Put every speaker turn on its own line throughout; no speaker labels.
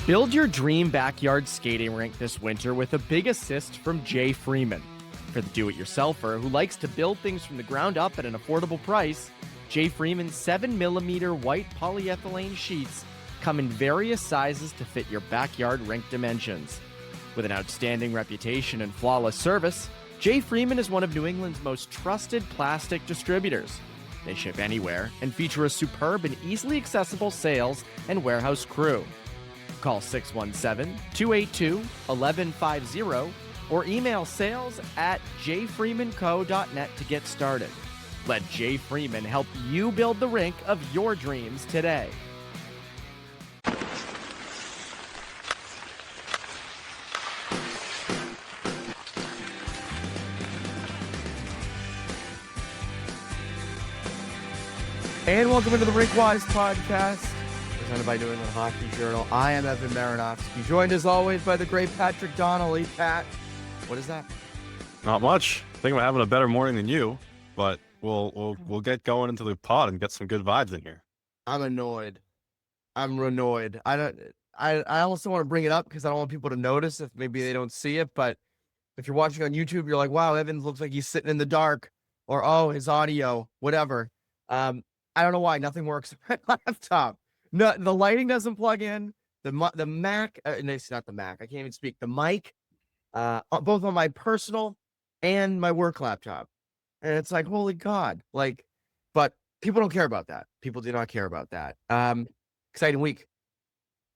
Build your dream backyard skating rink this winter with a big assist from Jay Freeman. For the do-it-yourselfer who likes to build things from the ground up at an affordable price, Jay Freeman's 7mm white polyethylene sheets come in various sizes to fit your backyard rink dimensions. With an outstanding reputation and flawless service, Jay Freeman is one of New England's most trusted plastic distributors. They ship anywhere and feature a superb and easily accessible sales and warehouse crew. Call 617-282-1150 or email sales@jfreemanco.net to get started. Let Jay Freeman help you build the rink of your dreams today. And welcome into the RinkWise Podcast, presented by New England Hockey Journal. I am Evan Marinofsky, joined as always by the great Patrick Donnelly. Pat, what is that?
Not much. I think I'm having a better morning than you, but we'll get going into the pod and get some good vibes in here.
I'm annoyed. I'm annoyed. I almost don't want to bring it up because I don't want people to notice if maybe they don't see it. But if you're watching on YouTube, you're like, wow, Evan looks like he's sitting in the dark, or oh, his audio, whatever. I don't know why nothing works on my laptop. No, the lighting doesn't plug in. The Mac, no, it's not the Mac. I can't even speak. The mic, both on my personal and my work laptop, and it's like, holy God! Like, but people don't care about that. People do not care about that. Exciting week.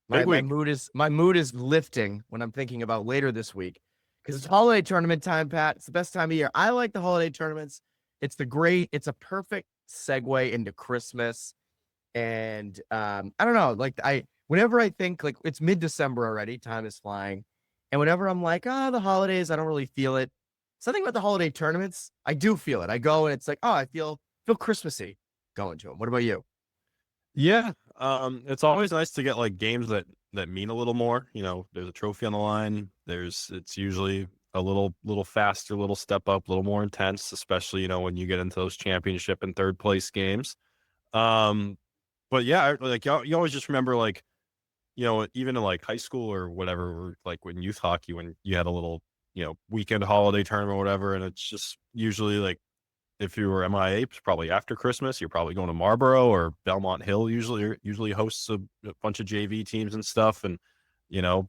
My mood is lifting when I'm thinking about later this week because it's holiday tournament time, Pat. It's the best time of year. I like the holiday tournaments. It's a perfect segue into Christmas. And I don't know, like whenever I think like it's mid-December already, time is flying. And whenever I'm like, the holidays, I don't really feel it. Something about the holiday tournaments, I do feel it. I go and it's like, I feel Christmassy going to them. What about you?
Yeah. It's always nice to get like games that mean a little more. You know, there's a trophy on the line. It's usually a little faster, a little step up, a little more intense, especially, you know, when you get into those championship and third place games. But yeah, like you always just remember, like, you know, even in like high school or whatever, or like when youth hockey, when you had a little, you know, weekend holiday tournament or whatever. And it's just usually like, if you were MIAA, it's probably after Christmas, you're probably going to Marlboro or Belmont Hill, usually hosts a bunch of JV teams and stuff. And, you know,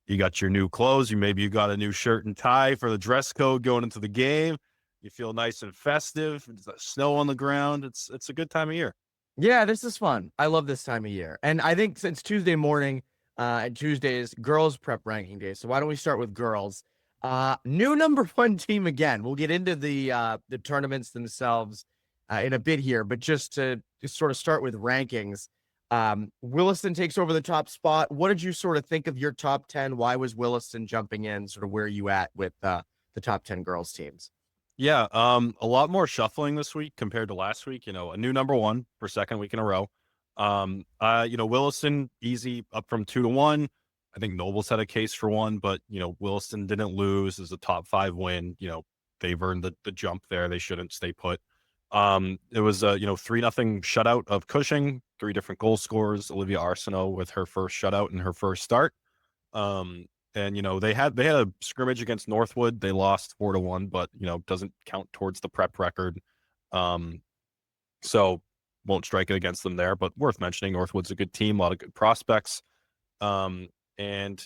you got your new clothes. You got a new shirt and tie for the dress code going into the game. You feel nice and festive. There's snow on the ground. It's a good time of year.
Yeah, this is fun. I love this time of year. And I think since Tuesday morning, and Tuesday is girls prep ranking day. So why don't we start with girls? New number one team again. We'll get into the tournaments themselves in a bit here, but just to sort of start with rankings, Williston takes over the top spot. What did you sort of think of your top 10? Why was Williston jumping in? Sort of where are you at with the top 10 girls teams?
Yeah, a lot more shuffling this week compared to last week. You know, a new number one for second week in a row. You know, Williston easy up from 2-1. I think Nobles had a case for one, but you know, Williston didn't lose as a top 5 win. You know, they've earned the jump there. They shouldn't stay put. It was a 3-0 shutout of Cushing. 3 different goal scorers. Olivia Arsenault with her first shutout in her first start. And, you know, they had a scrimmage against Northwood. They lost 4-1, but, you know, doesn't count towards the prep record. So won't strike it against them there, but worth mentioning. Northwood's a good team, a lot of good prospects. And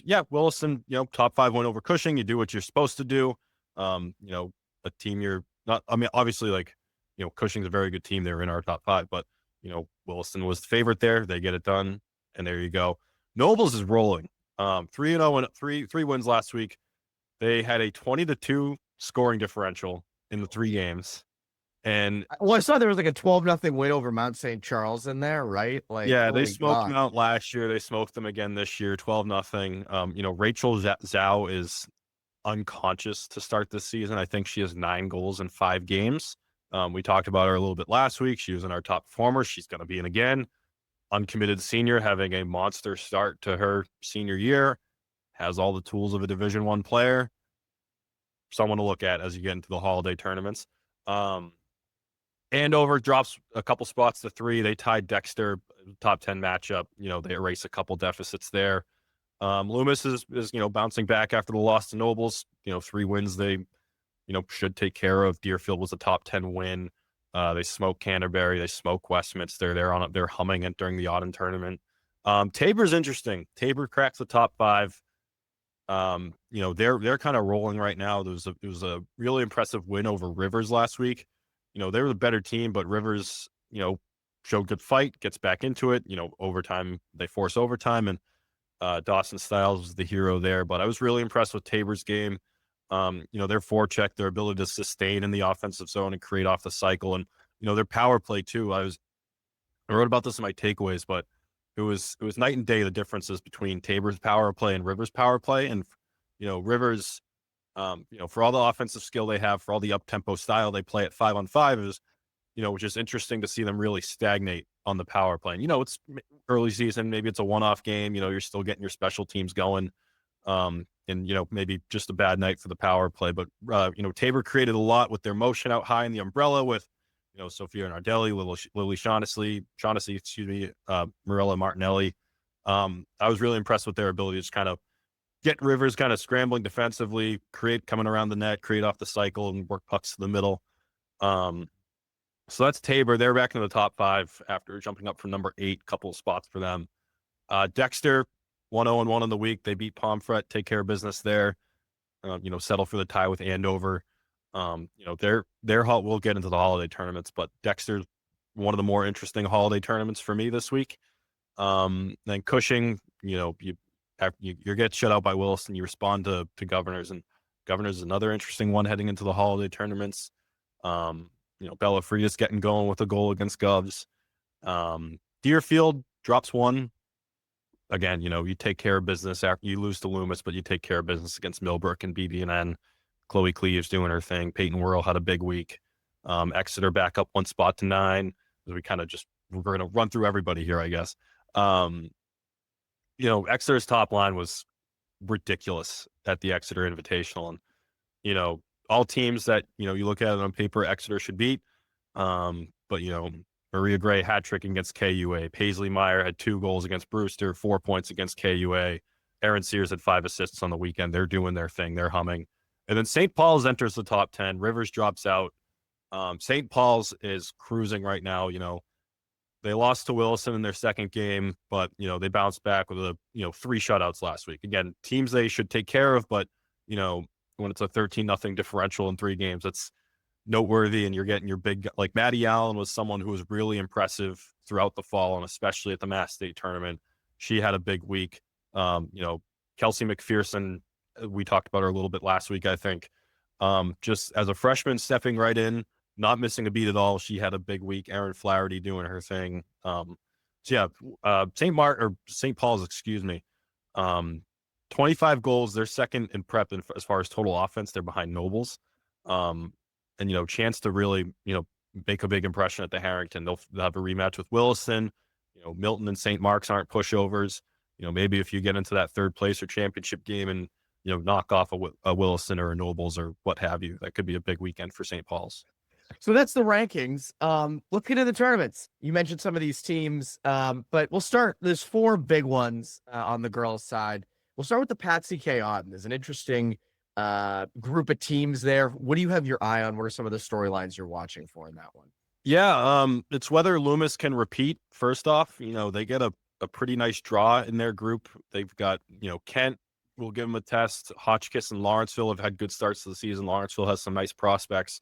yeah, Williston, you know, top 5 win over Cushing. You do what you're supposed to do. You know, a team you're not, I mean, obviously, like, you know, Cushing's a very good team. They're in our top 5, but, you know, Williston was the favorite there. They get it done. And there you go. Nobles is rolling. 3-0 and 3 wins last week. They had a 20-2 scoring differential in the 3 games. And
I saw there was like a 12-0 win over Mount St. Charles in there, right? Like,
yeah, they smoked Mount last year. They smoked them again this year, 12-0. You know, Rachel Zhao is unconscious to start this season. I think she has 9 goals in 5 games. We talked about her a little bit last week. She was in our top performers. She's going to be in again. Uncommitted senior, having a monster start to her senior year, has all the tools of a Division I player. Someone to look at as you get into the holiday tournaments. Andover drops a couple spots to 3. They tied Dexter, top 10 matchup. You know, they erase a couple deficits there. Loomis is bouncing back after the loss to Nobles. 3 wins they should take care of. Deerfield was a top 10 win. They smoked Canterbury. They smoked Westminster. They're humming it during the autumn tournament. Tabor's interesting. Tabor cracks the top 5. They're kind of rolling right now. There was a really impressive win over Rivers last week. They were the better team, but Rivers, showed good fight, gets back into it. Overtime, they force overtime, and Dawson Styles was the hero there. But I was really impressed with Tabor's game. Their forecheck, their ability to sustain in the offensive zone and create off the cycle, and their power play too. I wrote about this in my takeaways, but it was night and day the differences between Tabor's power play and Rivers' power play. And Rivers, for all the offensive skill they have, for all the up tempo style they play at 5-on-5, is which is interesting to see them really stagnate on the power play. And it's early season, maybe it's a one-off game. You're still getting your special teams going. And maybe just a bad night for the power play, but Tabor created a lot with their motion out high in the umbrella with Sophia Nardelli, Lily Shaughnessy, Marilla Martinelli. I was really impressed with their ability to just kind of get Rivers kind of scrambling defensively, create coming around the net, create off the cycle, and work pucks to the middle. So that's Tabor. They're back in the top 5 after jumping up from number 8, couple of spots for them. Dexter, 1-0-1 in the week. They beat Pomfret, take care of business there. Settle for the tie with Andover. We'll get into the holiday tournaments, but Dexter's one of the more interesting holiday tournaments for me this week. Then Cushing, you get shut out by Williston, you respond to Governors, and Governors is another interesting one heading into the holiday tournaments. Bella Frida's getting going with a goal against Govs. Deerfield drops 1. Again, you take care of business after you lose to Loomis, but you take care of business against Millbrook and BB&N. Chloe Cleave's doing her thing. Peyton Worrell had a big week. Exeter back up 1 spot to 9. We're going to run through everybody here, I guess. Exeter's top line was ridiculous at the Exeter Invitational. And, all teams that, you look at it on paper, Exeter should beat. But, Maria Gray hat-trick against KUA. Paisley Meyer had 2 goals against Brewster, 4 points against KUA. Aaron Sears had 5 assists on the weekend. They're doing their thing. They're humming. And then St. Paul's enters the top 10. Rivers drops out. St. Paul's is cruising right now. They lost to Williston in their second game, but, they bounced back with 3 shutouts last week. Again, teams they should take care of, but, when it's a 13-0 differential in 3 games, that's noteworthy. And you're getting your big, like Maddie Allen was someone who was really impressive throughout the fall, and especially at the Mass State tournament. She had a big week. Kelsey McPherson, we talked about her a little bit last week, I think. Just as a freshman stepping right in, not missing a beat at all. She had a big week. Erin Flaherty doing her thing. St. Paul's, 25 goals. They're second in prep as far as total offense. They're behind Nobles. And chance to really, make a big impression at the Harrington. They'll have a rematch with Williston. Milton and St. Mark's aren't pushovers. Maybe if you get into that third place or championship game and, knock off a Williston or a Nobles or what have you, that could be a big weekend for St. Paul's.
So that's the rankings. Let's get into the tournaments. You mentioned some of these teams, but we'll start. There's 4 big ones on the girls' side. We'll start with the Patsy K Auden. There's an interesting group of teams there. What do you have your eye on? What are some of the storylines you're watching for in that one?
Yeah, it's whether Loomis can repeat. First off, they get a pretty nice draw in their group. They've got, Kent will give them a test. Hotchkiss and Lawrenceville have had good starts to the season. Lawrenceville has some nice prospects.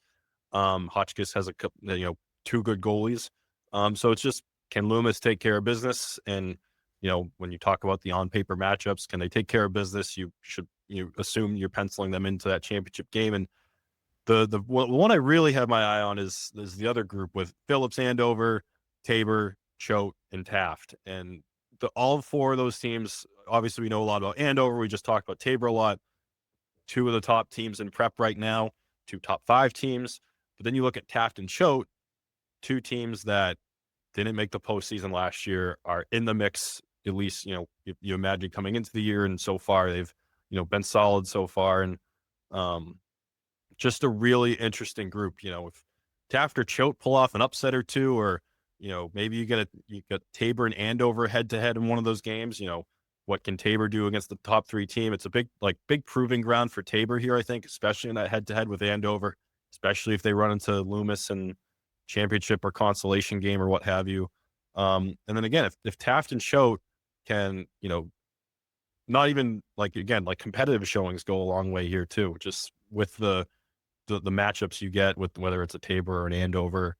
Hotchkiss has 2 good goalies. So it's just, can Loomis take care of business? And, when you talk about the on-paper matchups, can they take care of business? You assume you're penciling them into that championship game. And the one I really have my eye on is the other group with Phillips, Andover, Tabor, Choate, and Taft. And all 4 of those teams, obviously we know a lot about Andover. We just talked about Tabor a lot. 2 of the top teams in prep right now, 2 top 5 teams. But then you look at Taft and Choate, 2 teams that didn't make the postseason last year, are in the mix, at least, you imagine coming into the year. And so far they've, been solid so far. And just a really interesting group. If Taft or Choate pull off an upset or 2, or, maybe you get Tabor and Andover head to head in one of those games, what can Tabor do against the top 3 team. It's a big proving ground for Tabor here, I think, especially in that head-to-head with Andover, especially if they run into Loomis and championship or consolation game or what have you. And then again, if Taft and Choate can, not even like competitive showings go a long way here too, just with the matchups you get with whether it's a Tabor or an Andover.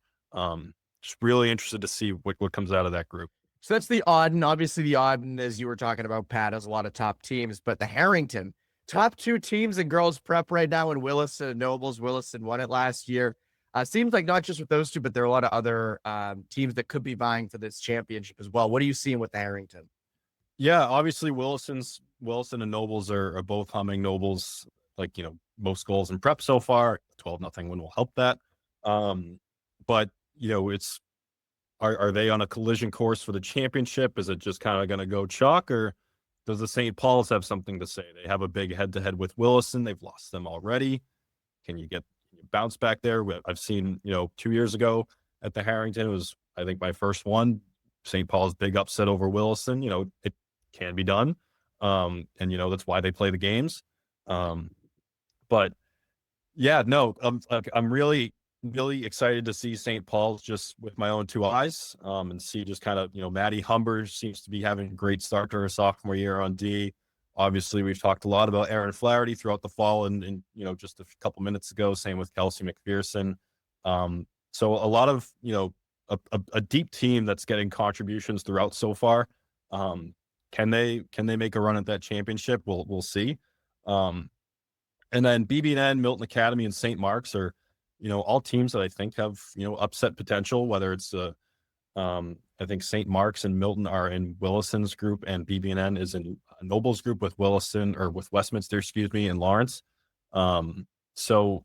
Just really interested to see what comes out of that group.
So that's the Auden. Obviously, the Auden, as you were talking about, Pat, has a lot of top teams, but the Harrington, top 2 teams in girls prep right now in Williston and Nobles. Williston won it last year. Seems like not just with those 2, but there are a lot of other teams that could be vying for this championship as well. What are you seeing with the Harrington?
Yeah, obviously Williston and Nobles are both humming. Nobles, most goals in prep so far. 12-0 win will help that. But it's are they on a collision course for the championship? Is it just kind of going to go chalk, or does the St. Paul's have something to say? They have a big head-to-head with Williston. They've lost them already. Can you bounce back there? I've seen 2 years ago at the Harrington, it was, I think, my first one. St. Paul's big upset over Williston. It can be done. And that's why they play the games. But yeah, no, I'm really, really excited to see St. Paul's just with my own 2 eyes, and see just kind of, Maddie Humber seems to be having a great start to her sophomore year on D. Obviously, we've talked a lot about Erin Flaherty throughout the fall and just a couple minutes ago, same with Kelsey McPherson. So a lot of, a deep team that's getting contributions throughout so far. Can they make a run at that championship? We'll see. And then BB&N, Milton Academy, and St. Mark's are, all teams that I think have, upset potential, whether it's, I think St. Mark's and Milton are in Williston's group, and BB&N is in Noble's group with Westminster, and Lawrence. So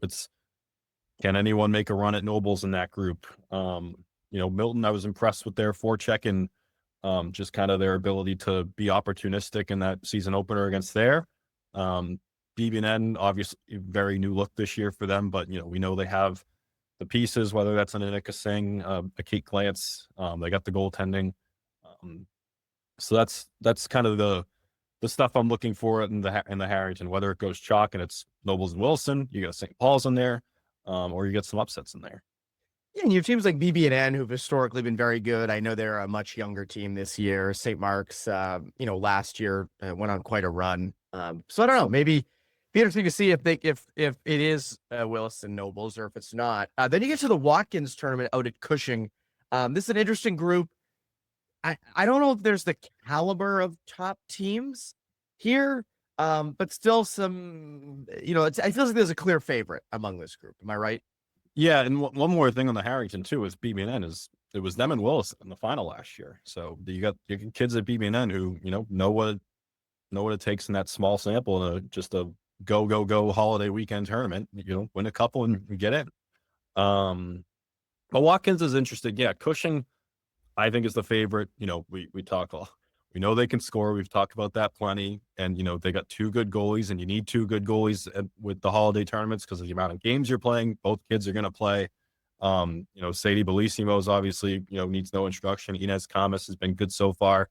can anyone make a run at Nobles in that group? Milton, I was impressed with their forecheck and just kind of their ability to be opportunistic in that season opener against there. BB&N, obviously, very new look this year for them, but we know they have the pieces, whether that's an Anika Singh, a Kate Glantz, they got the goaltending. So that's kind of the stuff I'm looking for in the Harrington, whether it goes chalk and it's Nobles and Wilson, you got St. Paul's in there, or you get some upsets in there.
Yeah, and you have teams like BB&N who've historically been very good. I know they're a much younger team this year. St. Mark's, last year went on quite a run. So I don't know, maybe be interesting to see if it is Williston Nobles or if it's not. Then you get to the Watkins tournament out at Cushing. This is an interesting group. I don't know if there's the caliber of top teams here, but still some, I feel like there's a clear favorite among this group. Am I right?
Yeah, and one more thing on the Harrington too is BB&N it was them and Williston in the final last year. So you got kids at BB&N who know what it takes in that small sample in just a go holiday weekend tournament. Win a couple and get in. But Watkins is interested. Yeah, Cushing, I think, is the favorite. We talk. We know they can score. We've talked about that plenty. And, they got 2 good goalies, and you need 2 good goalies with the holiday tournaments because of the amount of games you're playing. Both kids are going to play. Sadie Bellissimo is obviously, needs no instruction. Inez Camas has been good so far.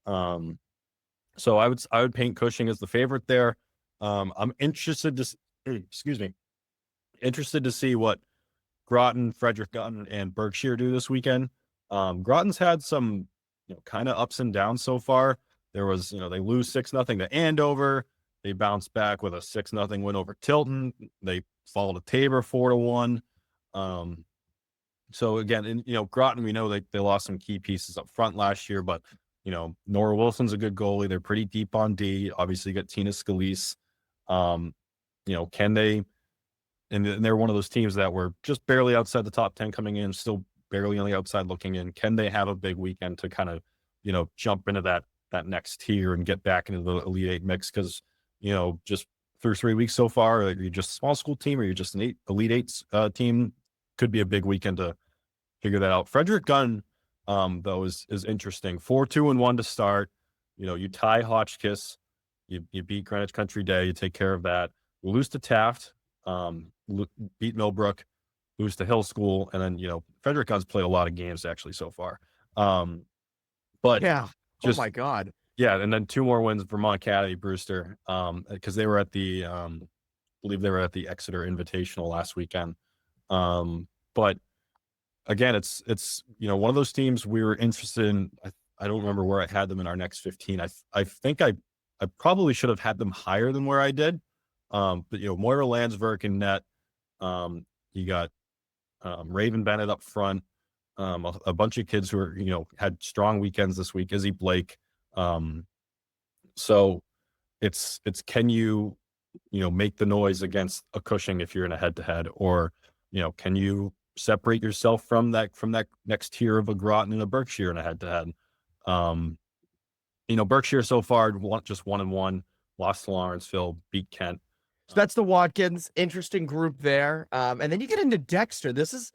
So I would paint Cushing as the favorite there. I'm interested to see what Groton, Frederick Gunn, and Berkshire do this weekend. Groton's had some kind of ups and downs so far. There was, they lose 6-0 to Andover. They bounce back with a 6-0 win over Tilton. They fall to Tabor 4-1. So again, Groton, we know they lost some key pieces up front last year, but Nora Wilson's a good goalie. They're pretty deep on D. Obviously, you got Tina Scalise. Can they? And they're one of those teams that were just barely outside the top 10 coming in, still barely on the outside looking in. Can they have a big weekend to kind of, jump into that next tier and get back into the Elite Eight mix? Because, just through 3 weeks so far, you're just a small school team or you're just an Elite Eight team, could be a big weekend to figure that out. Frederick Gunn, though, is interesting. 4-2-1 to start. You tie Hotchkiss, you beat Greenwich Country Day, you take care of that. You lose to Taft, beat Millbrook, lose to Hill School, and then Frederick Gunn's played a lot of games actually so far. But
yeah,
just,
oh my God,
Yeah, and then 2 more wins, Vermont Academy, Brewster, because they were at the, I believe they were at the Exeter Invitational last weekend. But again, it's one of those teams we were interested in. I don't remember where I had them in our next 15. I think I probably should have had them higher than where I did. But Moira Landsberg in net. You got Raven Bennett up front. A bunch of kids who are had strong weekends this week. Izzy Blake. So it's can you make the noise against a Cushing if you're in a head-to-head, or can you separate yourself from that next tier of a Groton and a Berkshire in a head-to-head. Berkshire so far just 1-1, lost to Lawrenceville, beat Kent.
So that's the Watkins. Interesting group there. And then you get into Dexter. This is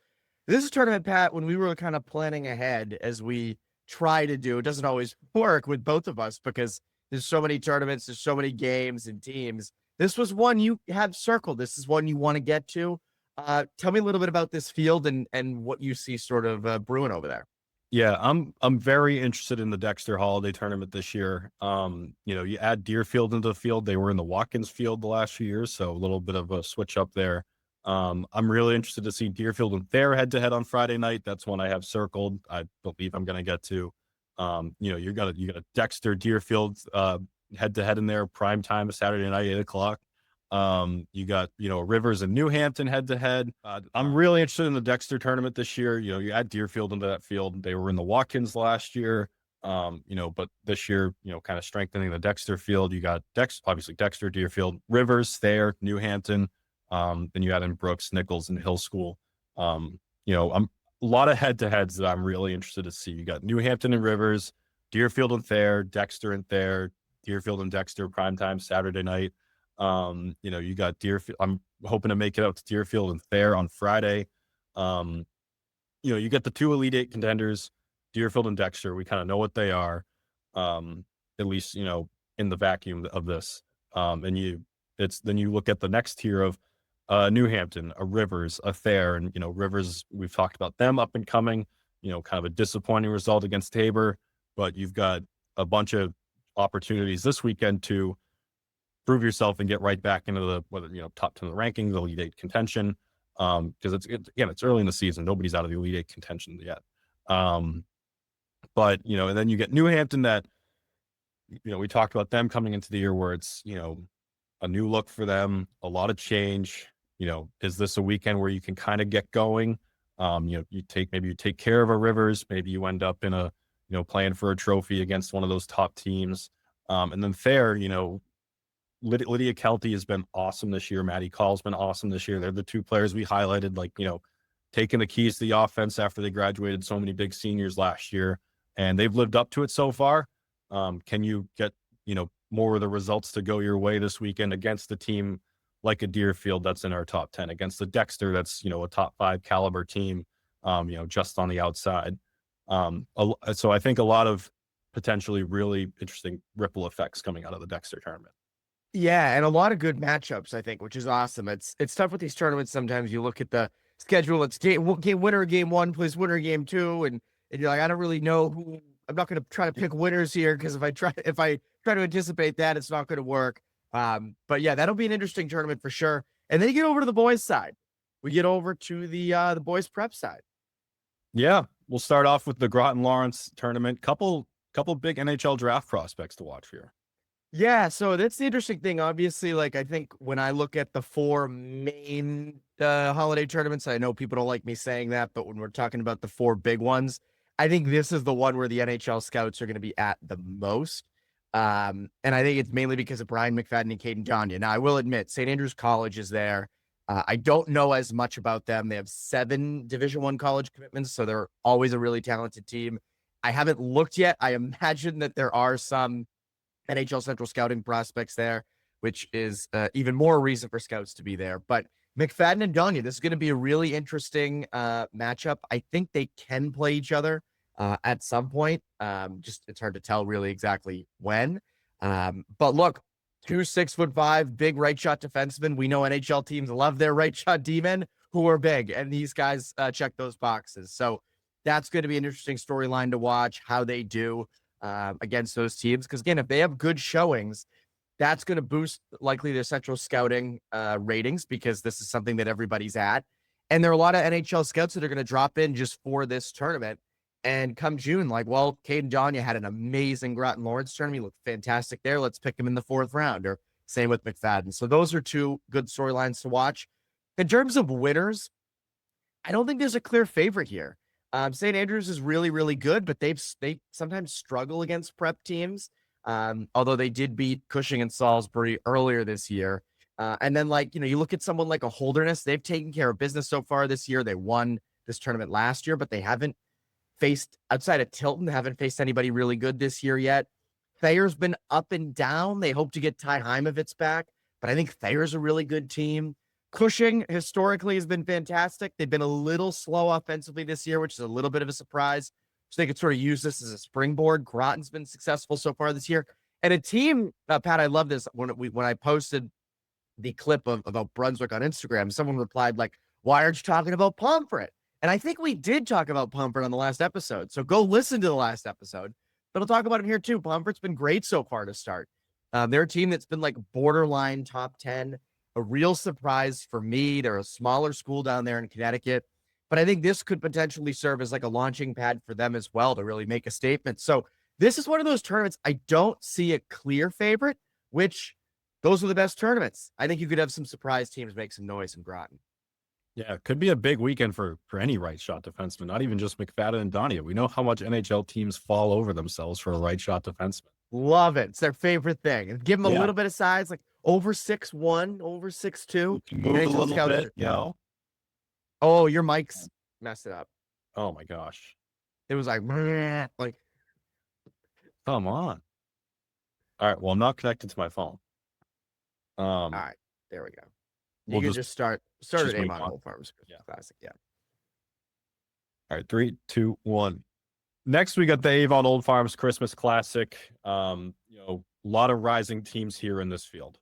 a tournament, Pat, when we were kind of planning ahead, as we try to do. It doesn't always work with both of us because there's so many tournaments, there's so many games and teams. This was one you have circled. This is one you want to get to. Tell me a little bit about this field and what you see sort of brewing over there.
Yeah, I'm very interested in the Dexter Holiday Tournament this year. You add Deerfield into the field. They were in the Watkins field the last few years, so a little bit of a switch up there. I'm really interested to see Deerfield and Thayer head-to-head on Friday night. That's one I have circled. I believe I'm going to get to. You got a Dexter Deerfield head-to-head in there, prime time Saturday night, 8:00. You got Rivers and New Hampton head-to-head. I'm really interested in the Dexter tournament this year. You add Deerfield into that field. They were in the Watkins last year. But this year, kind of strengthening the Dexter field. You got obviously Dexter, Deerfield, Rivers, Thayer, New Hampton. Then you add in Brooks, Nichols, and Hill School. I'm a lot of head-to-heads that I'm really interested to see. You got New Hampton and Rivers, Deerfield and Thayer, Dexter and Thayer, Deerfield and Dexter primetime Saturday night. You got Deerfield. I'm hoping to make it out to Deerfield and Thayer on Friday. You get the 2 Elite 8 contenders, Deerfield and Dexter. We kind of know what they are, at least, in the vacuum of this. Then you look at the next tier of New Hampton, a Rivers, a Thayer, and Rivers, we've talked about them up and coming, kind of a disappointing result against Tabor, but you've got a bunch of opportunities this weekend to prove yourself and get right back into the top 10 of the rankings, the Elite 8 contention. Because it's early in the season. Nobody's out of the Elite 8 contention yet. But and then you get New Hampton that, we talked about them coming into the year where it's, a new look for them, a lot of change. Is this a weekend where you can kind of get going? You take care of a Rivers, maybe you end up in a, playing for a trophy against one of those top teams. And then Thayer, Lydia Kelty has been awesome this year. Maddie Call's been awesome this year. They're the 2 players we highlighted, taking the keys to the offense after they graduated so many big seniors last year, and they've lived up to it so far. Can you get, more of the results to go your way this weekend against the team like a Deerfield that's in our top 10, against the Dexter that's, a top 5 caliber team, just on the outside. So I think a lot of potentially really interesting ripple effects coming out of the Dexter tournament.
Yeah, and a lot of good matchups, I think, which is awesome. It's tough with these tournaments. Sometimes you look at the schedule, it's game winner game 1 plays winner game 2, and you're like, I don't really know who. I'm not going to try to pick winners here because if I try to anticipate that, it's not going to work. But yeah, that'll be an interesting tournament for sure. And then you get over to the boys' side. We get over to the boys' prep side.
Yeah, we'll start off with the Groton Lawrence tournament. Couple big NHL draft prospects to watch here.
Yeah, so that's the interesting thing. Obviously, I think when I look at the 4 main holiday tournaments, I know people don't like me saying that, but when we're talking about the 4 big ones, I think this is the one where the NHL scouts are going to be at the most. And I think it's mainly because of Brian McFadden and Caden Gagnon. Now, I will admit, St. Andrews College is there. I don't know as much about them. They have 7 Division I college commitments, so they're always a really talented team. I haven't looked yet. I imagine that there are some NHL Central scouting prospects there, which is even more reason for scouts to be there. But McFadden and Gagnon, this is going to be a really interesting matchup. I think they can play each other at some point. Just it's hard to tell really exactly when. But look, 2 6'5" big right shot defensemen. We know NHL teams love their right shot D-men who are big, and these guys check those boxes. So that's going to be an interesting storyline to watch how they do. against those teams. Because again, if they have good showings, that's going to boost likely their central scouting ratings, because this is something that everybody's at. And there are a lot of NHL scouts that are going to drop in just for this tournament. And come June, like, well, Caden Danya had an amazing Groton Lawrence tournament. He looked fantastic there. Let's pick him in the 4th round, or same with McFadden. So those are two good storylines to watch. In terms of winners, I don't think there's a clear favorite here. St. Andrews is really, really good, but they sometimes struggle against prep teams. Although they did beat Cushing and Salisbury earlier this year. And then, like, you look at someone like a Holderness, they've taken care of business so far this year. They won this tournament last year, but they haven't faced, outside of Tilton, they haven't faced anybody really good this year yet. Thayer's been up and down. They hope to get Ty Heimovitz back, but I think Thayer's a really good team. Cushing historically has been fantastic. They've been a little slow offensively this year, which is a little bit of a surprise. So they could sort of use this as a springboard. Groton's been successful so far this year. And a team, Pat, I love this. When I posted the clip about Brunswick on Instagram, someone replied, like, why aren't you talking about Pomfret? And I think we did talk about Pomfret on the last episode. So go listen to the last episode. But I'll talk about him here too. Pomfret's been great so far to start. They're a team that's been like borderline top 10. A real surprise for me. They're a smaller school down there in Connecticut. But I think this could potentially serve as like a launching pad for them as well to really make a statement. So this is one of those tournaments I don't see a clear favorite, which those are the best tournaments. I think you could have some surprise teams make some noise in Groton.
Yeah, it could be a big weekend for any right shot defenseman, not even just McFadden and Danya. We know how much NHL teams fall over themselves for a right shot defenseman.
Love it. It's their favorite thing. And give them a little bit of size, like over 6'1", over 6'2".
Move a little bit,
Oh, your mic's messed it up.
Oh my gosh.
It was like,
come on. All right. Well, I'm not connected to my phone.
All right. There we go. You can just start at Avon Old Farms Classic. Yeah.
All right. 3, 2, 1. Next, we got the Avon Old Farms Christmas Classic. A lot of rising teams here in this field.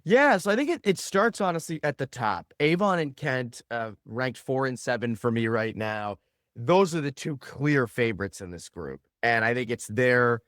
Yeah, so I think it starts honestly at the top. Avon and Kent ranked 4 and 7 for me right now. Those are the two clear favorites in this group, and I think it's their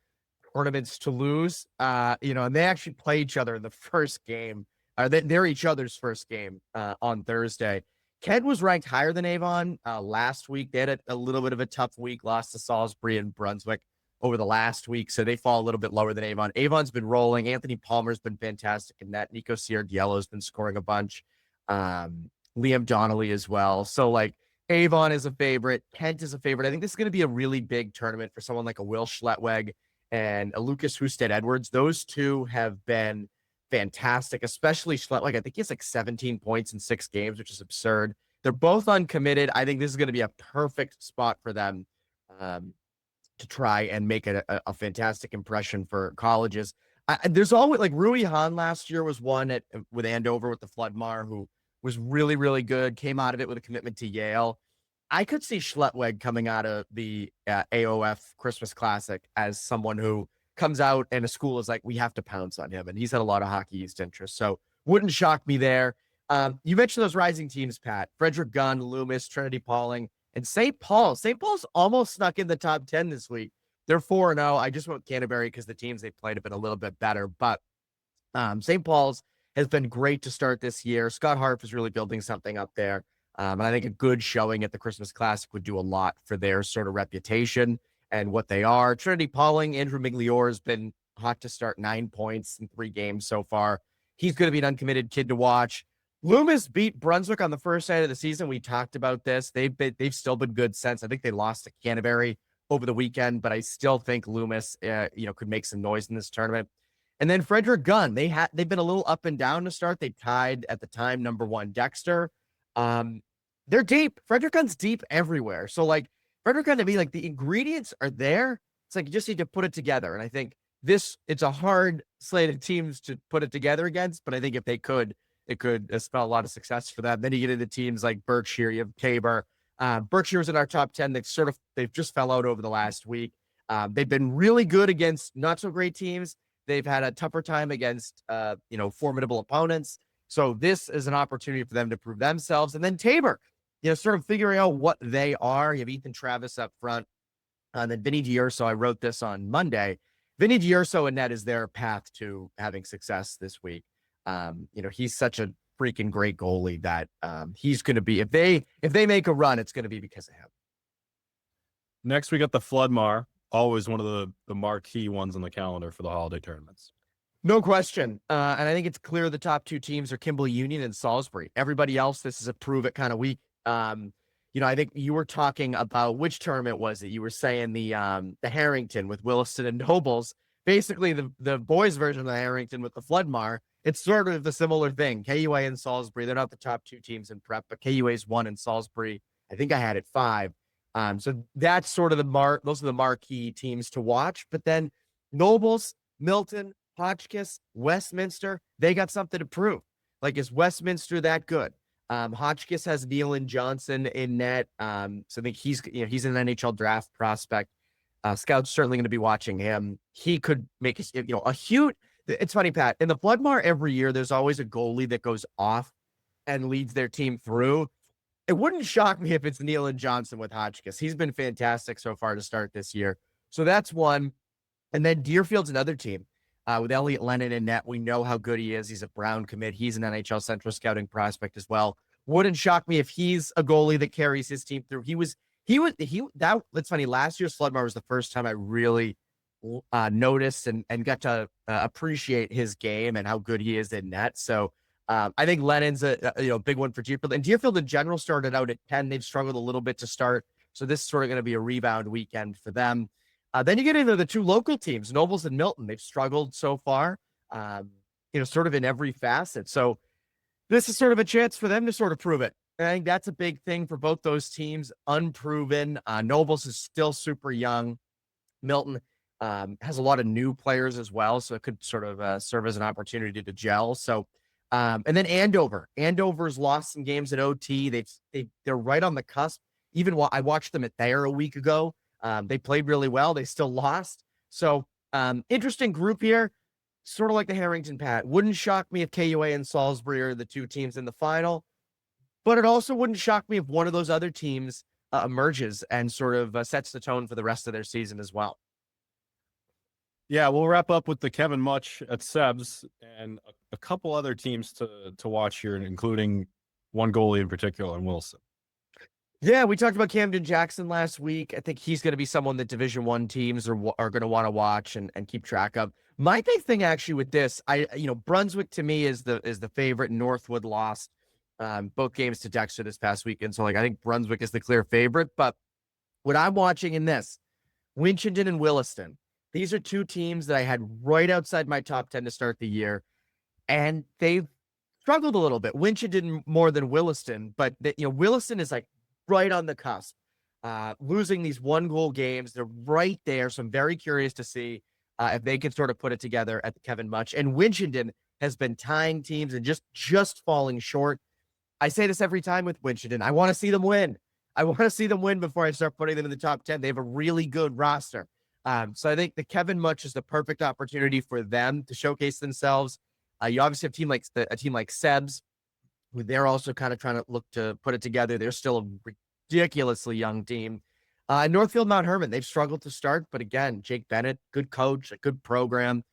tournaments to lose. And they actually play each other in the first game. They're each other's first game on Thursday. Kent was ranked higher than Avon last week. They had a little bit of a tough week, lost to Salisbury and Brunswick over the last week, so they fall a little bit lower than Avon. Avon's been rolling. Anthony Palmer's been fantastic in that. Nico Ciardiello's been scoring a bunch. Liam Donnelly as well. So, like, Avon is a favorite. Kent is a favorite. I think this is going to be a really big tournament for someone like a Will Schlettweg and a Lucas Husted-Edwards. Those two have been fantastic, especially Schlettweg. I think he has like 17 points in 6 games, which is absurd. They're both uncommitted. I think this is going to be a perfect spot for them to try and make a fantastic impression for colleges. There's always, like, Rui Hahn last year was one with Andover with the Floodmar, who was really, really good, came out of it with a commitment to Yale. I could see Schlettweg coming out of the AOF Christmas Classic as someone who comes out and a school is like, we have to pounce on him. And he's had a lot of Hockey East interest. So wouldn't shock me there. You mentioned those rising teams, Pat. Frederick Gunn, Loomis, Trinity Pauling, and St. Paul. St. Paul's almost snuck in the top 10 this week. They're 4-0. I just went Canterbury because the teams they played have been a little bit better. But St. Paul's has been great to start this year. Scott Harf is really building something up there. And I think a good showing at the Christmas Classic would do a lot for their sort of reputation and what they are. Trinity Pauling, Andrew Migliore has been hot to start, 9 points in 3 games so far. He's going to be an uncommitted kid to watch. Loomis beat Brunswick on the first night of the season. We talked about this. They've still been good since. I think they lost to Canterbury over the weekend, but I still think Loomis, could make some noise in this tournament. And then Frederick Gunn, they've been a little up and down to start. They tied at the time number 1 Dexter. They're deep. Frederick Gunn's deep everywhere. So, like, Frederick Gunn, to me, like, the ingredients are there. It's like you just need to put it together. And I think it's a hard slate of teams to put it together against, but I think if they could, it could spell a lot of success for them. Then you get into teams like Berkshire, you have Tabor. Berkshire's in our top 10. They've just fell out over the last week. They've been really good against not so great teams. They've had a tougher time against, formidable opponents. So this is an opportunity for them to prove themselves. And then Tabor, sort of figuring out what they are. You have Ethan Travis up front. And then Vinny D'Urso, I wrote this on Monday. Vinny D'Urso and net is their path to having success this week. He's such a freaking great goalie that he's going to be, if they make a run, it's going to be because of him.
Next, we got the Floodmar, always one of the marquee ones on the calendar for the holiday tournaments.
No question. And I think it's clear the top two teams are Kimball Union and Salisbury. Everybody else, this is a prove it kind of week. I think you were talking about which tournament was it? You were saying the Harrington with Williston and Nobles. Basically, the boys' version of the Harrington with the Floodmar. It's sort of the similar thing. KUA and Salisbury, they're not the top two teams in prep, but KUA's 1 and Salisbury, I think I had it 5. So that's sort of those are the marquee teams to watch. But then Nobles, Milton, Hotchkiss, Westminster, they got something to prove. Like, is Westminster that good? Hotchkiss has Nealon Johnson in net. So I think he's an NHL draft prospect. Scouts certainly going to be watching him. He could make a huge. It's funny, Pat. In the Floodmar every year, there's always a goalie that goes off and leads their team through. It wouldn't shock me if it's Nealon Johnson with Hotchkiss. He's been fantastic so far to start this year. So that's one. And then Deerfield's another team. With Elliot Lennon in net, we know how good he is. He's a Brown commit. He's an NHL Central scouting prospect as well. Wouldn't shock me if he's a goalie that carries his team through. That's funny. Last year's Floodmar was the first time I really noticed and got to appreciate his game and how good he is in net. So I think Lennon's a big one for Deerfield. And Deerfield in general started out at 10. They've struggled a little bit to start. So this is sort of going to be a rebound weekend for them. Then you get into the two local teams, Nobles and Milton. They've struggled so far, sort of in every facet. So this is sort of a chance for them to sort of prove it. And I think that's a big thing for both those teams, unproven. Nobles is still super young. Milton has a lot of new players as well, so it could sort of serve as an opportunity to gel. So, and then Andover's lost some games at OT. They're right on the cusp. Even while I watched them at Thayer a week ago, they played really well. They still lost. So, interesting group here. Sort of like the Harrington, Pat. Wouldn't shock me if KUA and Salisbury are the two teams in the final, but it also wouldn't shock me if one of those other teams emerges and sort of sets the tone for the rest of their season as well.
Yeah, we'll wrap up with the Kevin Much at Seb's and a couple other teams to watch here, including one goalie in particular in Wilson.
Yeah, we talked about Camden Jackson last week. I think he's going to be someone that Division I teams are going to want to watch and keep track of. My big thing actually with this, Brunswick to me is the favorite. Northwood lost both games to Dexter this past weekend. So I think Brunswick is the clear favorite. But what I'm watching in this, Winchendon and Williston, these are two teams that I had right outside my top 10 to start the year. And they've struggled a little bit. Winchendon more than Williston, but Williston is like right on the cusp, losing these 1-goal games. They're right there. So I'm very curious to see if they can sort of put it together at the Kevin Much. And Winchendon has been tying teams and just falling short. I say this every time with Winchendon. I want to see them win. I want to see them win before I start putting them in the top 10. They have a really good roster. So I think the Kevin Much is the perfect opportunity for them to showcase themselves. You obviously have a team like Seb's, who they're also kind of trying to look to put it together. They're still a ridiculously young team. Northfield Mount Herman, they've struggled to start, but again, Jake Bennett, good coach, a good program.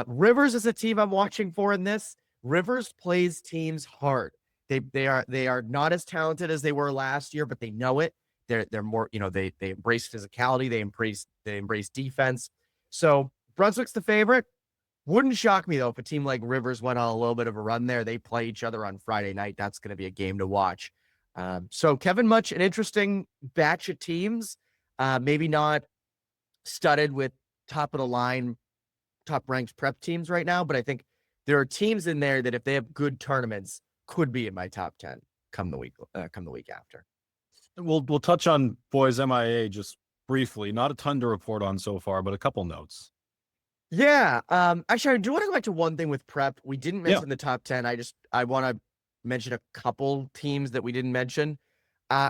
Rivers is a team I'm watching for in this. Rivers plays teams hard. They are not as talented as they were last year, but they know it. They're more, they embrace physicality, they embrace defense. So Brunswick's the favorite. Wouldn't shock me though if a team like Rivers went on a little bit of a run there. They play each other on Friday night. That's going to be a game to watch. So Kevin Much, an interesting batch of teams, maybe not studded with top of the line, top ranked prep teams right now, but I think there are teams in there that if they have good tournaments could be in my top 10 come the week after.
We'll touch on boys MIAA just briefly, not a ton to report on so far, but a couple notes.
Yeah. Actually, I do want to go back to one thing with prep. We didn't mention the top 10. I want to mention a couple teams that we didn't mention.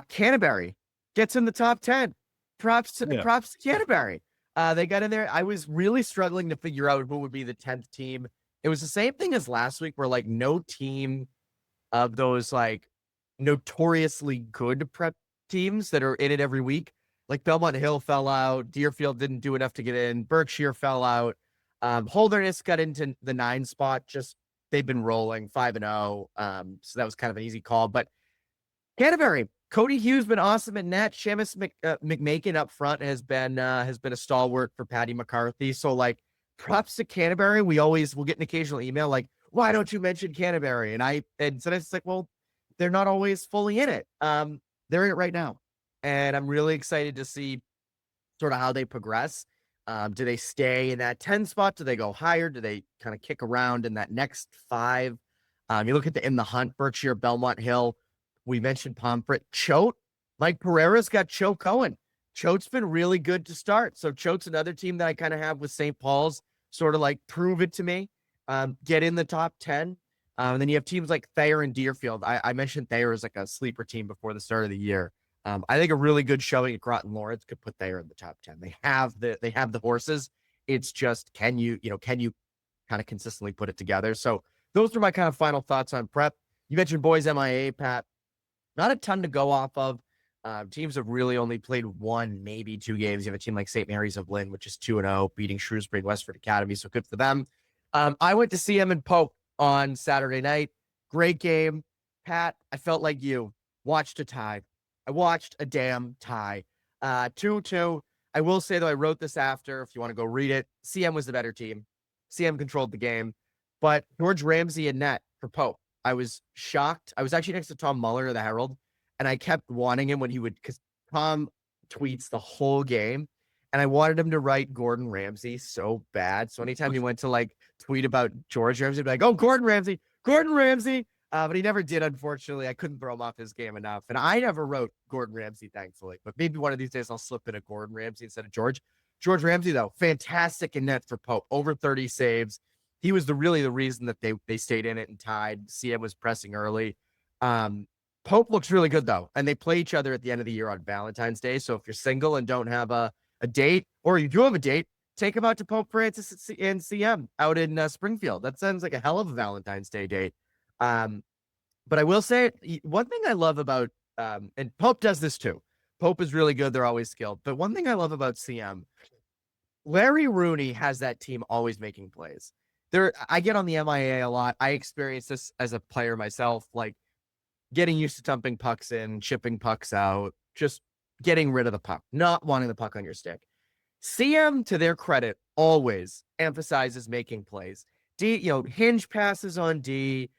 Canterbury gets in the top 10. Props to Canterbury. They got in there. I was really struggling to figure out who would be the 10th team. It was the same thing as last week where no team of those notoriously good prep teams that are in it every week Like Belmont Hill fell out. Deerfield didn't do enough to get in. Berkshire fell out. Holderness got into the 9 spot. Just they've been rolling 5-0. So that was kind of an easy call. But Canterbury, Cody Hughes been awesome at net. Seamus McMakin up front has been a stalwart for Paddy McCarthy. So like props to Canterbury. We'll get an occasional email like, why don't you mention Canterbury? And sometimes it's like, well, they're not always fully in it. They're in it right now. And I'm really excited to see sort of how they progress. Do they stay in that 10 spot? Do they go higher? Do they kind of kick around in that next 5? You look at in the hunt, Berkshire, Belmont Hill. We mentioned Pomfret. Choate, Mike Pereira's got Choate Cohen. Choate's been really good to start. So Choate's another team that I kind of have with St. Paul's, sort of like prove it to me. Get in the top 10. And then you have teams like Thayer and Deerfield. I mentioned Thayer as like a sleeper team before the start of the year. I think a really good showing at Groton Lawrence could put Thayer in the top 10. They have the horses. It's just, can you kind of consistently put it together? So those are my kind of final thoughts on prep. You mentioned boys MIAA, Pat. Not a ton to go off of. Teams have really only played 1, maybe 2 games. You have a team like St. Mary's of Lynn, which is 2-0, beating Shrewsbury and Westford Academy. So good for them. I went to CM and Pope on Saturday night. Great game. Pat, I felt like you watched a tie. I watched a damn tie. 2-2. I will say, though, I wrote this after, if you want to go read it. CM was the better team. CM controlled the game. But George Ramsey and net for Pope. I was shocked. I was actually next to Tom Muller of the Herald, and I kept wanting him because Tom tweets the whole game, and I wanted him to write Gordon Ramsay so bad. So anytime he went to like tweet about George Ramsay, I'd be like, oh, Gordon Ramsay. But he never did, unfortunately. I couldn't throw him off his game enough. And I never wrote Gordon Ramsay, thankfully. But maybe one of these days I'll slip in a Gordon Ramsay instead of George. George Ramsay, though, fantastic in net for Pope. Over 30 saves. He was really the reason that they stayed in it and tied. CM was pressing early. Pope looks really good, though. And they play each other at the end of the year on Valentine's Day. So if you're single and don't have a date, or you do have a date, take him out to Pope Francis and CM out in Springfield. That sounds like a hell of a Valentine's Day date. But I will say, one thing I love about, and Pope does this too. Pope is really good. They're always skilled. But one thing I love about CM, Larry Rooney has that team always making plays. I get on the MIA a lot. I experience this as a player myself, like getting used to dumping pucks in, chipping pucks out, just getting rid of the puck, not wanting the puck on your stick. CM, to their credit, always emphasizes making plays. Hinge passes on D,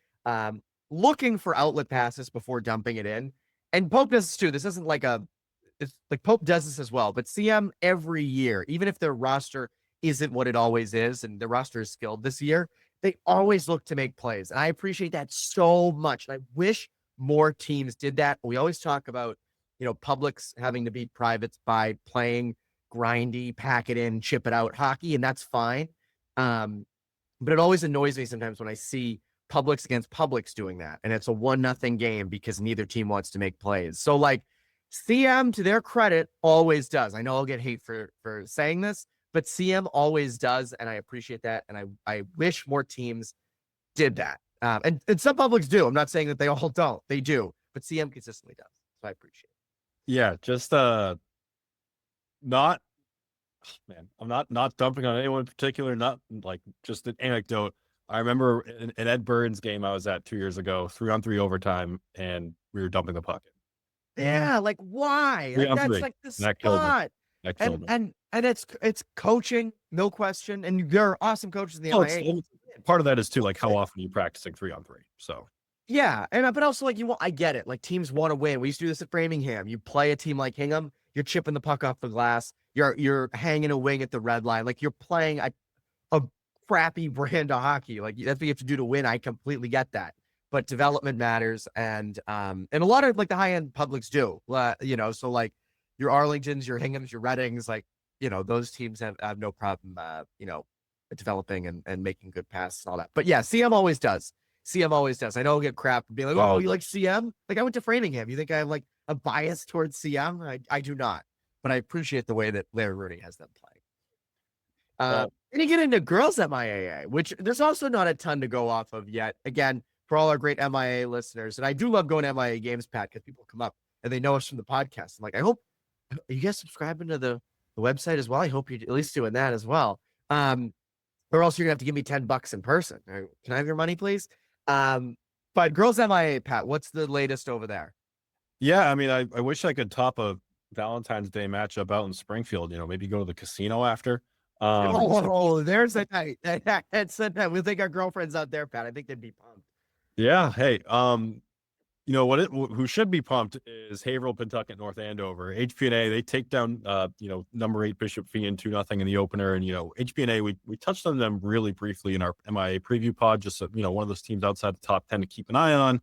looking for outlet passes before dumping it in. And Pope does this too. This isn't like it's like Pope does this as well. But CM every year, even if their roster isn't what it always is, and the roster is skilled this year, they always look to make plays. And I appreciate that so much. And I wish more teams did that. We always talk about, publics having to beat privates by playing grindy, pack it in, chip it out hockey, and that's fine. But it always annoys me sometimes when I see publics against publics doing that, and it's a 1-0 game because neither team wants to make plays. So like CM, to their credit, always does. I know I'll get hate for saying this, but CM always does, and I appreciate that, and I wish more teams did that. And some publics do. I'm not saying that they all don't. They do, but CM consistently does. So I appreciate it.
Yeah, just I'm not dumping on anyone in particular, not like just an anecdote. I remember an Ed Burns game I was at 2 years ago, 3-on-3 overtime, and we were dumping the puck.
Yeah, like why? Like, that's like the spot. And it's coaching, no question. And there are awesome coaches in the MIA.
Part of that is too, like how often are you practicing 3-on-3. So
yeah, but also like I get it. Like teams want to win. We used to do this at Framingham. You play a team like Hingham, you're chipping the puck off the glass. You're hanging a wing at the red line. Like you're playing a crappy brand of hockey. Like that's what you have to do to win. I completely get that. But development matters, and a lot of like the high end publics do. So like your Arlingtons, your Hinghams, your Reddings, like those teams have no problem developing and making good passes and all that. But yeah, CM always does. CM always does. I know I'll get crap for being like, oh, you like CM? Like I went to Framingham. You think I have like a bias towards CM? I do not. But I appreciate the way that Larry Rooney has them playing. And you get into girls MIAA, which there's also not a ton to go off of yet. Again, for all our great MIAA listeners, and I do love going to MIAA games, Pat, because people come up and they know us from the podcast. I'm like, I hope Are you guys subscribing to the website as well? I hope you're at least doing that as well. Or else you're gonna have to give me $10 in person. All right, can I have your money, please? But Girls MIAA, Pat, what's the latest over there?
Yeah, I mean, I wish I could top a Valentine's Day matchup out in Springfield. Maybe go to the casino after.
There's a night. That's a night. We'll take our girlfriends out there, Pat. I think they'd be pumped.
Yeah. Hey, who should be pumped is Haverhill, Pentucket, North Andover. HPNA, they take down, number 8 Bishop Fee 2-0 in the opener. And, HPNA, we touched on them really briefly in our MIA preview pod, just, one of those teams outside the top 10 to keep an eye on.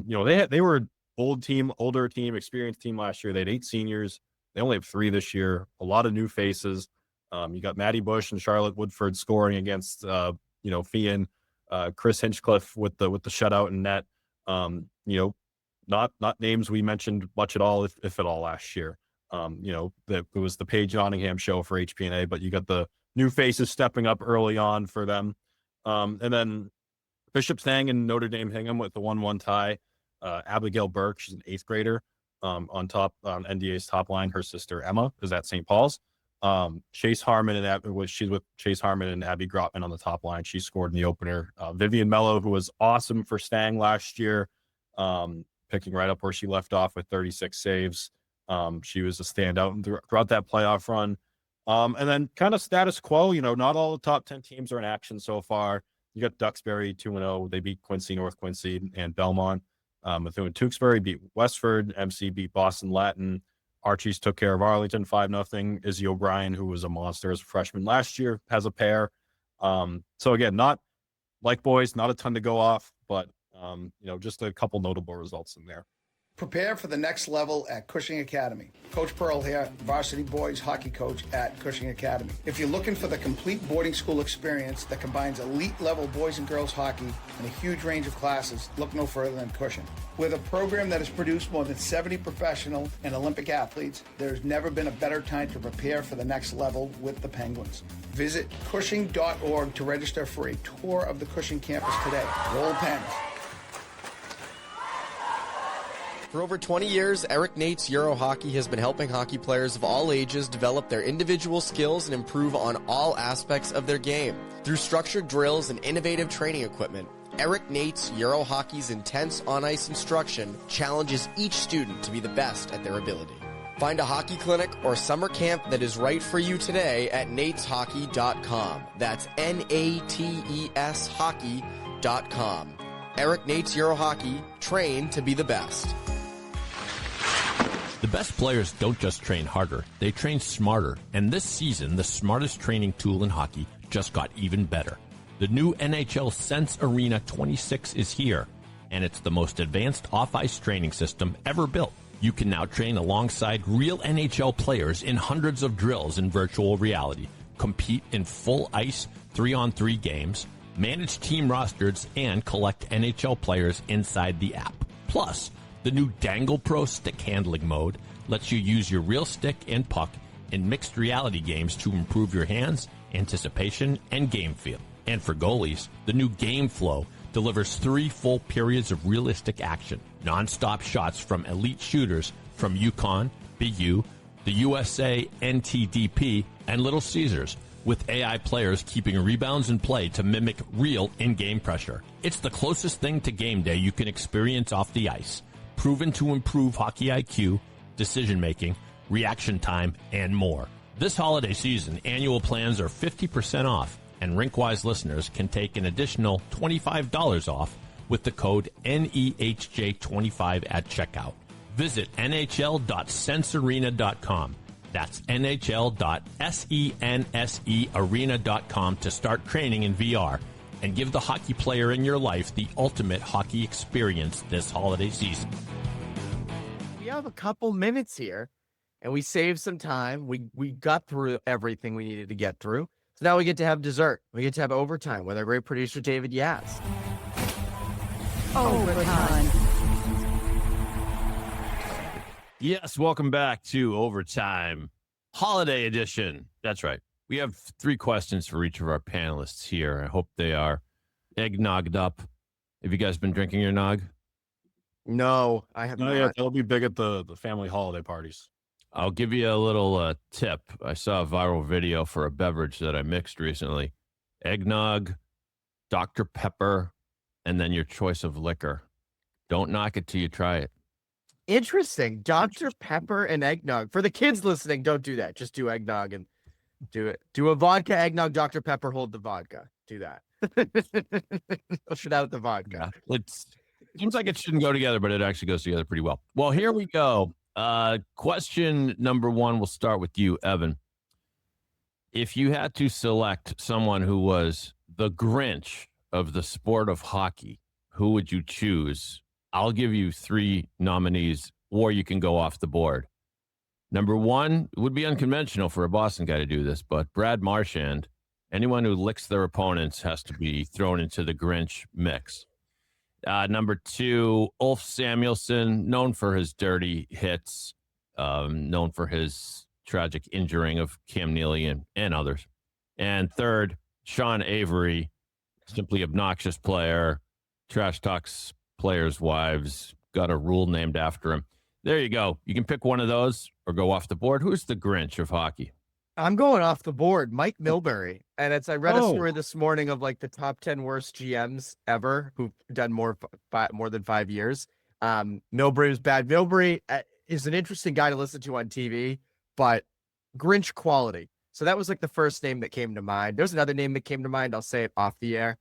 They were an older team, experienced team last year. They had 8 seniors. They only have 3 this year. A lot of new faces. You got Maddie Bush and Charlotte Woodford scoring against, Fee Chris Hinchcliffe with the shutout in net. Not names we mentioned much at all, if at all, last year. It was the Paige Nottingham show for HPNA, but you got the new faces stepping up early on for them. And then Bishop Stang and Notre Dame Hingham with the 1-1 tie. Abigail Burke, she's an 8th grader, on NDA's top line. Her sister Emma is at St. Paul's. Chase Harmon she's with Chase Harmon and Abby Grotman on the top line. She scored in the opener. Vivian Mello, who was awesome for Stang last year, picking right up where she left off with 36 saves. She was a standout throughout that playoff run. And then kind of status quo, not all the top 10 teams are in action so far. You got Duxbury 2-0. They beat Quincy, North Quincy, and Belmont. Methuen-Tewksbury beat Westford. MC beat Boston Latin. Archie's took care of Arlington 5-0. Izzy O'Brien, who was a monster as a freshman last year, has a pair. So again, not like boys, not a ton to go off, but just a couple notable results in there.
Prepare for the next level at Cushing Academy. Coach Pearl here, varsity boys hockey coach at Cushing Academy. If you're looking for the complete boarding school experience that combines elite level boys and girls hockey and a huge range of classes, look no further than Cushing. With a program that has produced more than 70 professional and Olympic athletes, there's never been a better time to prepare for the next level with the Penguins. Visit Cushing.org to register for a tour of the Cushing campus today. Roll Pens.
For over 20 years, Eric Nate's Euro Hockey has been helping hockey players of all ages develop their individual skills and improve on all aspects of their game. Through structured drills and innovative training equipment, Eric Nate's Euro Hockey's intense on-ice instruction challenges each student to be the best at their ability. Find a hockey clinic or summer camp that is right for you today at nateshockey.com. That's N-A-T-E-S hockey.com. Eric Nate's Euro Hockey, train to be the best.
The best players don't just train harder, they train smarter. And this season, the smartest training tool in hockey just got even better. The new NHL Sense Arena 26 is here, and it's the most advanced off-ice training system ever built. You can now train alongside real NHL players in hundreds of drills in virtual reality, compete in full-ice 3-on-3 games, manage team rosters, and collect NHL players inside the app. Plus, the new Dangle Pro stick handling mode lets you use your real stick and puck in mixed reality games to improve your hands, anticipation, and game feel. And for goalies, the new Game Flow delivers 3 full periods of realistic action, non-stop shots from elite shooters from UConn, BU, the USA, NTDP, and Little Caesars, with AI players keeping rebounds in play to mimic real in-game pressure. It's the closest thing to game day you can experience off the ice, proven to improve hockey IQ, decision-making, reaction time, and more. This holiday season, annual plans are 50% off, and RinkWise listeners can take an additional $25 off with the code NEHJ25 at checkout. Visit nhl.sensearena.com. That's nhl.sensearena.com to start training in VR and give the hockey player in your life the ultimate hockey experience this holiday season.
We have a couple minutes here, and we saved some time. We got through everything we needed to get through. So now we get to have dessert. We get to have overtime with our great producer, David Yaz.
Overtime.
Yes, welcome back to Overtime Holiday Edition. That's right. We have 3 questions for each of our panelists here. I hope they are eggnogged up. Have you guys been drinking your nog?
No, I have not.
Yeah, they'll be big at the family holiday parties.
I'll give you a little tip. I saw a viral video for a beverage that I mixed recently. Eggnog, Dr. Pepper, and then your choice of liquor. Don't knock it till you try it.
Interesting. Dr. Pepper and eggnog. For the kids listening, don't do that. Just do eggnog and do it. Do a vodka, eggnog, Dr. Pepper, hold the vodka. Do that. Push it out with the vodka.
Yeah, seems like it shouldn't go together, but it actually goes together pretty well. Well, here we go. Question number 1, we'll start with you, Evan. If you had to select someone who was the Grinch of the sport of hockey, who would you choose? I'll give you 3 nominees, or you can go off the board. Number 1, it would be unconventional for a Boston guy to do this, but Brad Marchand. Anyone who licks their opponents has to be thrown into the Grinch mix. Number 2, Ulf Samuelsson, known for his dirty hits, known for his tragic injuring of Cam Neely and others. And 3rd, Sean Avery, simply obnoxious player, trash talks players' wives, got a rule named after him. There you go. You can pick one of those or go off the board. Who's the Grinch of hockey?
I'm going off the board. Mike Milbury. And I read a story this morning of like the top 10 worst GMs ever who've done more than 5 years. Milbury was bad. Milbury is an interesting guy to listen to on TV, but Grinch quality. So that was like the first name that came to mind. There's another name that came to mind. I'll say it off the air.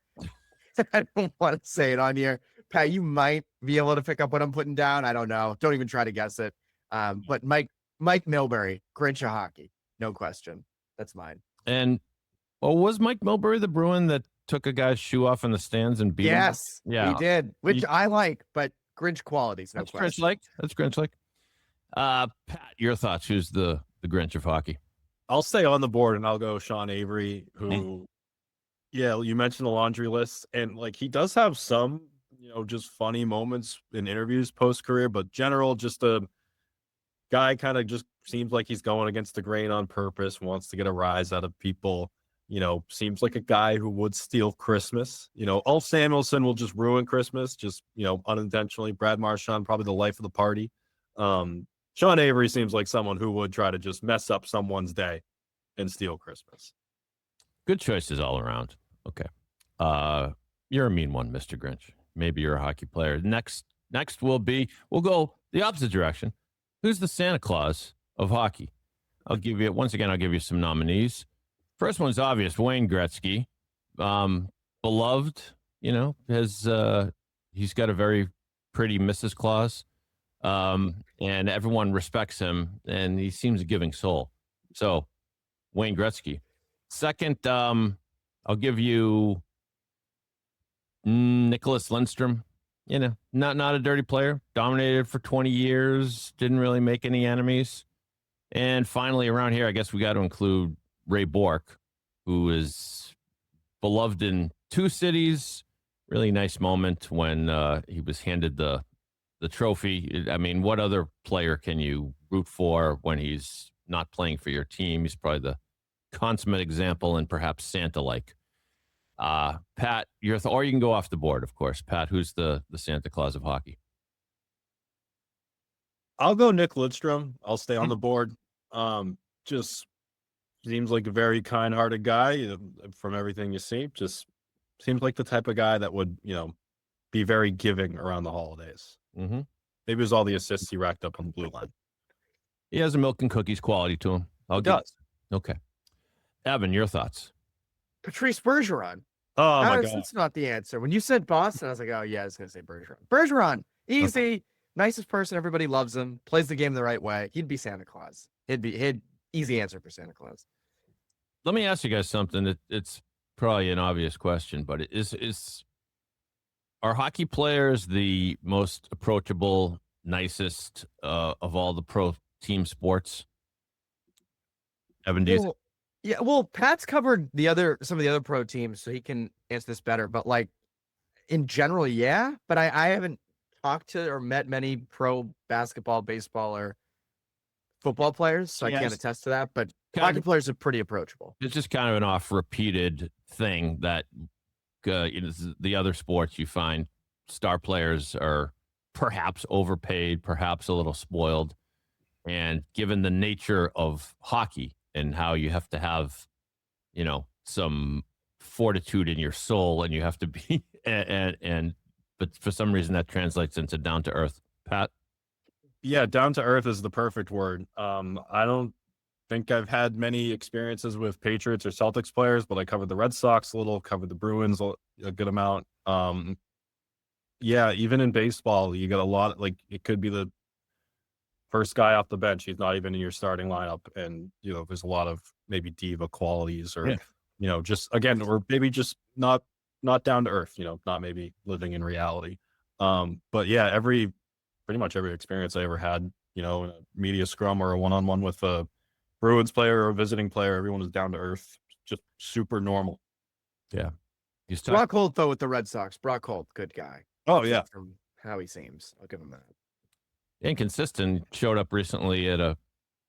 I don't want to say it on here. Pat, you might be able to pick up what I'm putting down. I don't know. Don't even try to guess it. But Mike Milbury, Grinch of hockey. No question. That's mine.
And was Mike Milbury the Bruin that took a guy's shoe off in the stands and beat him?
Yes, he did, which I like, but Grinch qualities. No question.
That's Grinch-like. Pat, your thoughts? Who's the Grinch of hockey?
I'll stay on the board and I'll go Sean Avery, who, you mentioned the laundry list, and like he does have some, just funny moments in interviews post-career, but general, just a guy kind of just seems like he's going against the grain on purpose, wants to get a rise out of people, seems like a guy who would steal Christmas. Ulf Samuelsson will just ruin Christmas, just, unintentionally. Brad Marchand, probably the life of the party. Sean Avery seems like someone who would try to just mess up someone's day and steal Christmas.
Good choices all around. Okay. You're a mean one, Mr. Grinch. Maybe you're a hockey player. Next we'll go the opposite direction. Who's the Santa Claus of hockey? I'll give you some nominees. First one's obvious, Wayne Gretzky. Beloved, he's got a very pretty Mrs. Claus. And everyone respects him, and he seems a giving soul. So, Wayne Gretzky. Second, I'll give you Nicholas Lindstrom. Not a dirty player. Dominated for 20 years. Didn't really make any enemies. And finally, around here, I guess we got to include Ray Bourque, who is beloved in 2 cities. Really nice moment when he was handed the trophy. I mean, what other player can you root for when he's not playing for your team? He's probably the consummate example and perhaps Santa-like. Pat, or you can go off the board, of course. Pat, who's the Santa Claus of hockey?
I'll go Nick Lidstrom. I'll stay on the board. Just seems like a very kind-hearted guy from everything you see. Just seems like the type of guy that would, be very giving around the holidays.
Mm-hmm.
Maybe it was all the assists he racked up on the blue line.
He has a milk and cookies quality to him.
He does.
Okay. Evan, your thoughts?
Patrice Bergeron.
Oh, my God.
That's not the answer. When you said Boston, I was like, oh, yeah, I was going to say Bergeron. Bergeron, easy, okay. Nicest person. Everybody loves him. Plays the game the right way. He'd be Santa Claus. He'd easy answer for Santa Claus.
Let me ask you guys something. It's probably an obvious question, but are hockey players the most approachable, nicest of all the pro team sports? Evan, do you
yeah, well, Pat's covered some of the other pro teams, so he can answer this better. But like in general, yeah. But I haven't talked to or met many pro basketball, baseball, or football players, so I can't attest to that. But hockey players are pretty approachable.
It's just kind of an oft-repeated thing that the other sports you find star players are perhaps overpaid, perhaps a little spoiled. And given the nature of hockey and how you have to have, some fortitude in your soul, and you have to be, but for some reason that translates into down to earth. Pat?
Yeah, down to earth is the perfect word. I don't think I've had many experiences with Patriots or Celtics players, but I covered the Red Sox a little, covered the Bruins a good amount. Yeah, even in baseball, you get a lot, like it could be the first guy off the bench. He's not even in your starting lineup. And, there's a lot of maybe diva qualities or, just again, or maybe just not down to earth, not maybe living in reality. But yeah, pretty much every experience I ever had, in a media scrum or a one-on-one with a Bruins player or a visiting player, everyone was down to earth, just super normal.
Yeah.
Brock Holt, though, with the Red Sox. Brock Holt, good guy.
Oh, yeah.
From how he seems. I'll give him that.
Inconsistent showed up recently at a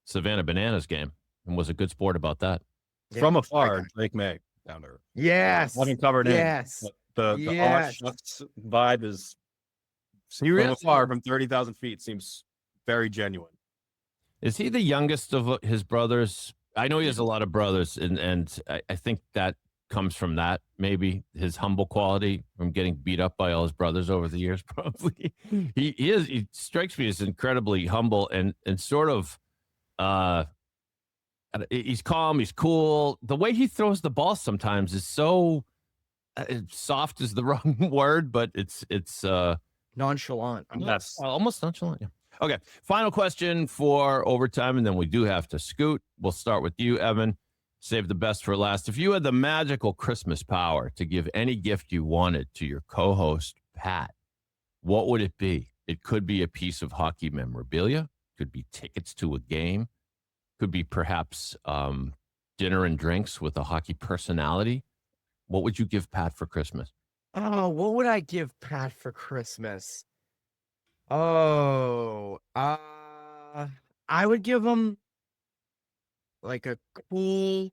Savannah Bananas game and was a good sport about that.
Yeah,
From afar, Drake May, down to earth.
Yes.
Having covered
yes.
in. The
Yes.
vibe is from afar, from 30,000 feet, seems very genuine.
Is he the youngest of his brothers? I know he has a lot of brothers, and I think that comes from that, maybe his humble quality from getting beat up by all his brothers over the years. Probably he strikes me as incredibly humble and sort of he's calm, he's cool. The way he throws the ball sometimes is so soft is the wrong word, but it's
nonchalant.
That's
almost nonchalant. Yeah. Okay. Final question for overtime, and then we do have to scoot. We'll start with you, Evan. Save the best for last. If you had the magical Christmas power to give any gift you wanted to your co-host, Pat, what would it be? It could be a piece of hockey memorabilia, could be tickets to a game, could be perhaps dinner and drinks with a hockey personality. What would you give Pat for Christmas?
Oh, what would I give Pat for Christmas? Oh, I would give him like a cool.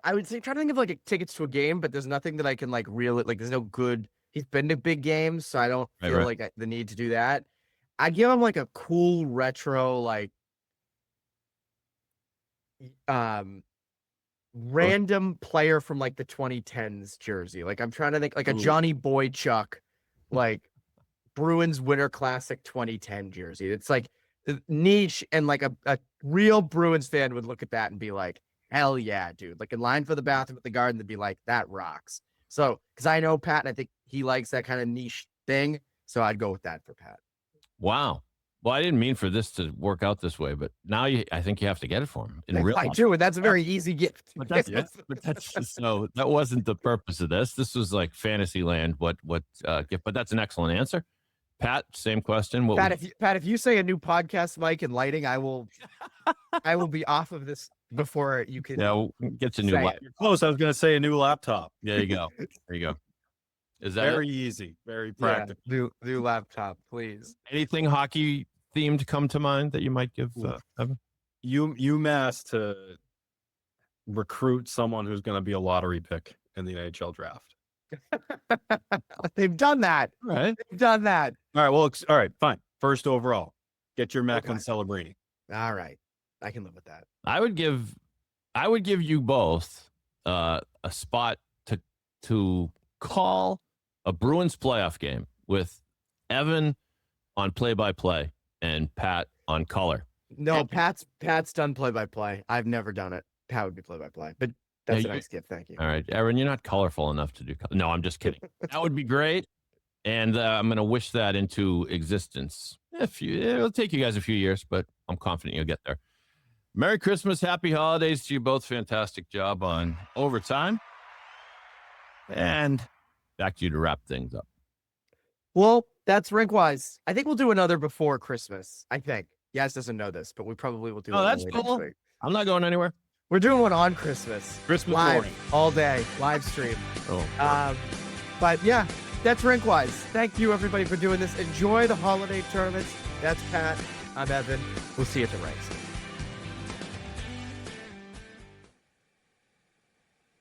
I would say try to think of like tickets to a game, but there's nothing that I can like reel it. Like there's no good. He's been to big games, so I don't feel like the need to do that. I'd give him like a cool retro, like random player from like the 2010s jersey. Like I'm trying to think like a Johnny Boychuk, like Bruins Winter Classic 2010 jersey. It's like niche, and like a real Bruins fan would look at that and be like, hell yeah, dude. Like in line for the bathroom at the Garden, they'd be like, that rocks. So, because I know Pat, and I think he likes that kind of niche thing. So I'd go with that for Pat.
Wow. Well, I didn't mean for this to work out this way, but now I think you have to get it for him in real life.
I do, and that's a very easy gift.
But that's just, no, that wasn't the purpose of this. This was like fantasy land. What gift? But that's an excellent answer. Pat, same question.
Pat, if you say a new podcast mic and lighting, I will be off of this before you can.
Yeah, we'll get you a new laptop.
You're close. I was going to say a new laptop.
There you go. There you go. Is that
very easy, very practical?
Yeah, new laptop, please.
Anything hockey themed come to mind that you might give Evan?
UMass to recruit someone who's going to be a lottery pick in the NHL draft.
They've done that.
Right.
They've done that.
All right. Well, all right. Fine. First overall, get your Macklin Celebrini.
All right. I can live with that.
I would give you both a spot to call a Bruins playoff game with Evan on play-by-play and Pat on color.
No, Pat's done play-by-play. I've never done it. Pat would be play-by-play, but that's a nice gift. Thank you.
All right, Aaron, you're not colorful enough to do. No, I'm just kidding. That would be great, and I'm going to wish that into existence. It'll take you guys a few years, but I'm confident you'll get there. Merry Christmas, happy holidays to you both. Fantastic job on overtime, and back to you to wrap things up.
Well, that's RinkWise. I think we'll do another before Christmas. I think. Yas doesn't know this, but we probably will do.
Oh, that's cool. I'm not going anywhere.
We're doing one on Christmas.
Christmas
live
morning.
All day, live stream.
Oh.
But yeah, that's RinkWise. Thank you everybody for doing this. Enjoy the holiday tournaments. That's Pat. I'm Evan. We'll see you at the ranks.